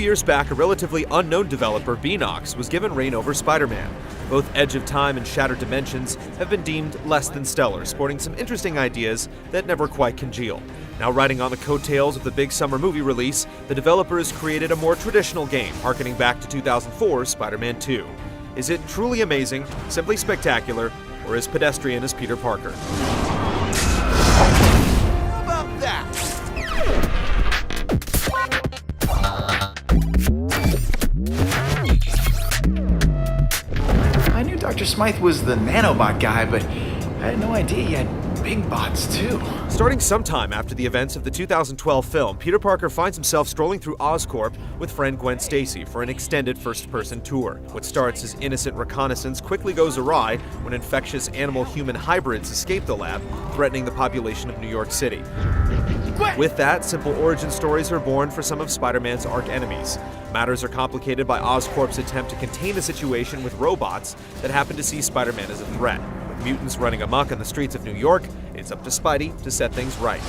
years back, a relatively unknown developer, Beenox, was given reign over Spider-Man. Both Edge of Time and Shattered Dimensions have been deemed less than stellar, sporting some interesting ideas that never quite congeal. Now riding on the coattails of the big summer movie release, the developers created a more traditional game, harkening back to 2004's Spider-Man 2. Is it truly amazing, simply spectacular, or as pedestrian as Peter Parker? How about that? I knew Dr. Smythe was the nanobot guy, but I had no idea he had big bots too. Starting sometime after the events of the 2012 film, Peter Parker finds himself strolling through Oscorp with friend Gwen Stacy for an extended first-person tour. What starts as innocent reconnaissance quickly goes awry when infectious animal-human hybrids escape the lab, threatening the population of New York City. With that, simple origin stories are born for some of Spider-Man's arch-enemies. Matters are complicated by Oscorp's attempt to contain the situation with robots that happen to see Spider-Man as a threat. With mutants running amok on the streets of New York, it's up to Spidey to set things right.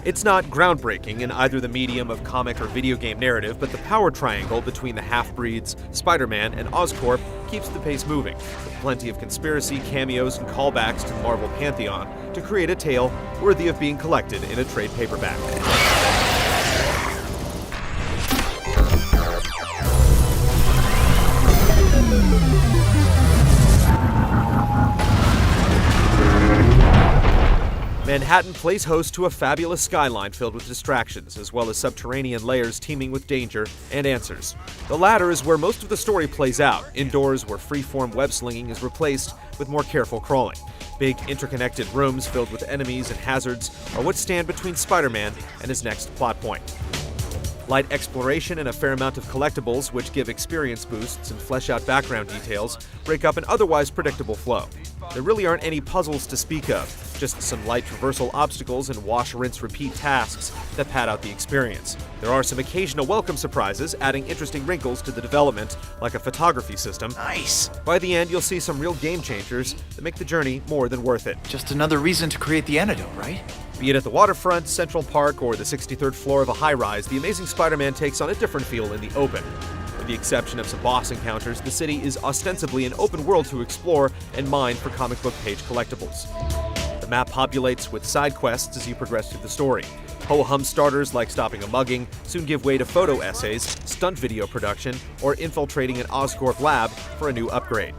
It's not groundbreaking in either the medium of comic or video game narrative, but the power triangle between the half-breeds, Spider-Man, and Oscorp keeps the pace moving, with plenty of conspiracy, cameos, and callbacks to the Marvel pantheon to create a tale worthy of being collected in a trade paperback. Manhattan plays host to a fabulous skyline filled with distractions, as well as subterranean layers teeming with danger and answers. The latter is where most of the story plays out, indoors where free-form web-slinging is replaced with more careful crawling. Big, interconnected rooms filled with enemies and hazards are what stand between Spider-Man and his next plot point. Light exploration and a fair amount of collectibles, which give experience boosts and flesh out background details, break up an otherwise predictable flow. There really aren't any puzzles to speak of, just some light traversal obstacles and wash, rinse, repeat tasks that pad out the experience. There are some occasional welcome surprises, adding interesting wrinkles to the development, like a photography system. Nice! By the end, you'll see some real game changers that make the journey more than worth it. Just another reason to create the antidote, right? Be it at the waterfront, Central Park, or the 63rd floor of a high-rise, the Amazing Spider-Man takes on a different feel in the open. With the exception of some boss encounters, the city is ostensibly an open world to explore and mine for comic book page collectibles. The map populates with side quests as you progress through the story. Ho-hum starters like stopping a mugging soon give way to photo essays, stunt video production, or infiltrating an Oscorp lab for a new upgrade.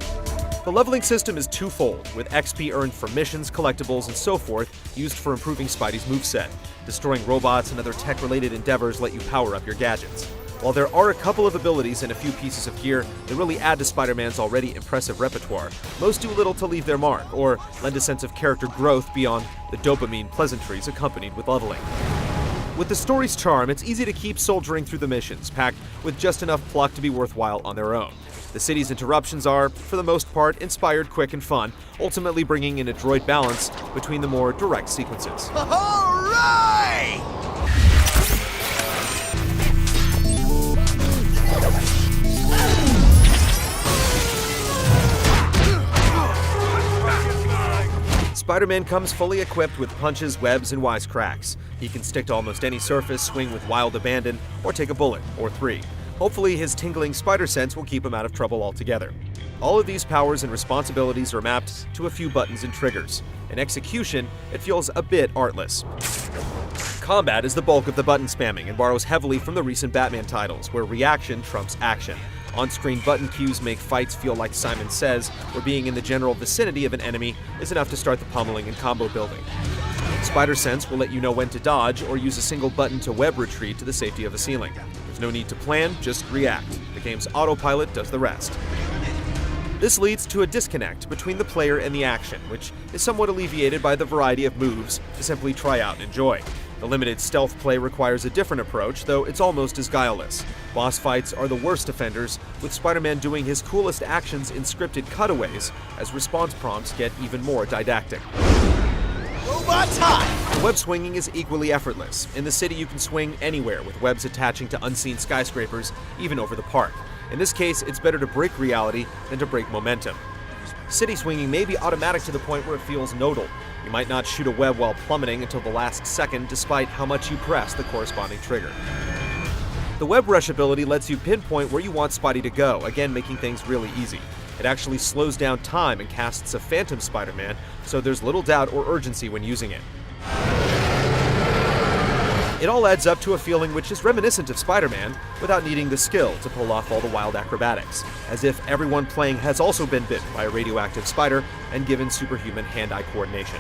The leveling system is twofold, with XP earned from missions, collectibles, and so forth used for improving Spidey's moveset. Destroying robots and other tech-related endeavors let you power up your gadgets. While there are a couple of abilities and a few pieces of gear that really add to Spider-Man's already impressive repertoire, most do little to leave their mark, or lend a sense of character growth beyond the dopamine pleasantries accompanied with leveling. With the story's charm, it's easy to keep soldiering through the missions, packed with just enough pluck to be worthwhile on their own. The city's interruptions are, for the most part, inspired, quick, and fun, ultimately bringing in a adroit balance between the more direct sequences. All right! Spider-Man comes fully equipped with punches, webs, and wisecracks. He can stick to almost any surface, swing with wild abandon, or take a bullet, or three. Hopefully, his tingling spider sense will keep him out of trouble altogether. All of these powers and responsibilities are mapped to a few buttons and triggers. In execution, it feels a bit artless. Combat is the bulk of the button spamming and borrows heavily from the recent Batman titles, where reaction trumps action. On-screen button cues make fights feel like Simon Says, where being in the general vicinity of an enemy is enough to start the pummeling and combo building. Spider Sense will let you know when to dodge or use a single button to web retreat to the safety of a ceiling. There's no need to plan, just react. The game's autopilot does the rest. This leads to a disconnect between the player and the action, which is somewhat alleviated by the variety of moves to simply try out and enjoy. The limited stealth play requires a different approach, though it's almost as guileless. Boss fights are the worst offenders, with Spider-Man doing his coolest actions in scripted cutaways, as response prompts get even more didactic. Robot time! Web swinging is equally effortless. In the city, you can swing anywhere, with webs attaching to unseen skyscrapers, even over the park. In this case, it's better to break reality than to break momentum. City swinging may be automatic to the point where it feels nodal. You might not shoot a web while plummeting until the last second, despite how much you press the corresponding trigger. The web rush ability lets you pinpoint where you want Spidey to go, again making things really easy. It actually slows down time and casts a Phantom Spider-Man, so there's little doubt or urgency when using it. It all adds up to a feeling which is reminiscent of Spider-Man, without needing the skill to pull off all the wild acrobatics, as if everyone playing has also been bit by a radioactive spider and given superhuman hand-eye coordination.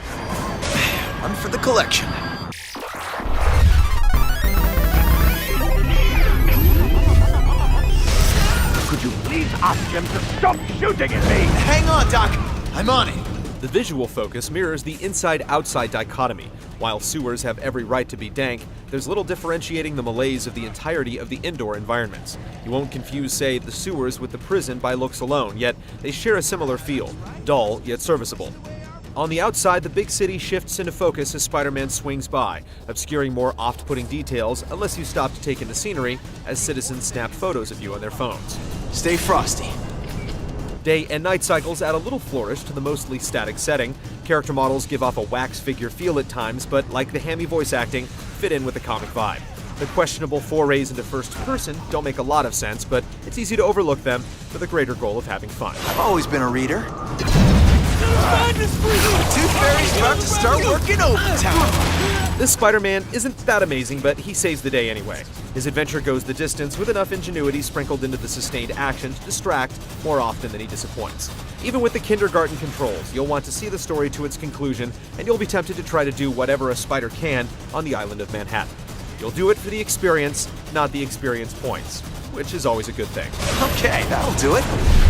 One for the collection. Could you please ask him to stop shooting at me? Hang on, Doc. I'm on it. The visual focus mirrors the inside-outside dichotomy. While sewers have every right to be dank, there's little differentiating the malaise of the entirety of the indoor environments. You won't confuse, say, the sewers with the prison by looks alone, yet they share a similar feel, dull yet serviceable. On the outside, the big city shifts into focus as Spider-Man swings by, obscuring more oft-putting details unless you stop to take in the scenery as citizens snap photos of you on their phones. Stay frosty. Day and night cycles add a little flourish to the mostly static setting. Character models give off a wax figure feel at times, but like the hammy voice acting, fit in with the comic vibe. The questionable forays into first person don't make a lot of sense, but it's easy to overlook them for the greater goal of having fun. I've always been a reader. Tooth Fairy's about to start working overtime. This Spider-Man isn't that amazing, but he saves the day anyway. His adventure goes the distance with enough ingenuity sprinkled into the sustained action to distract more often than he disappoints. Even with the kindergarten controls, you'll want to see the story to its conclusion, and you'll be tempted to try to do whatever a spider can on the island of Manhattan. You'll do it for the experience, not the experience points, which is always a good thing. Okay, that'll do it.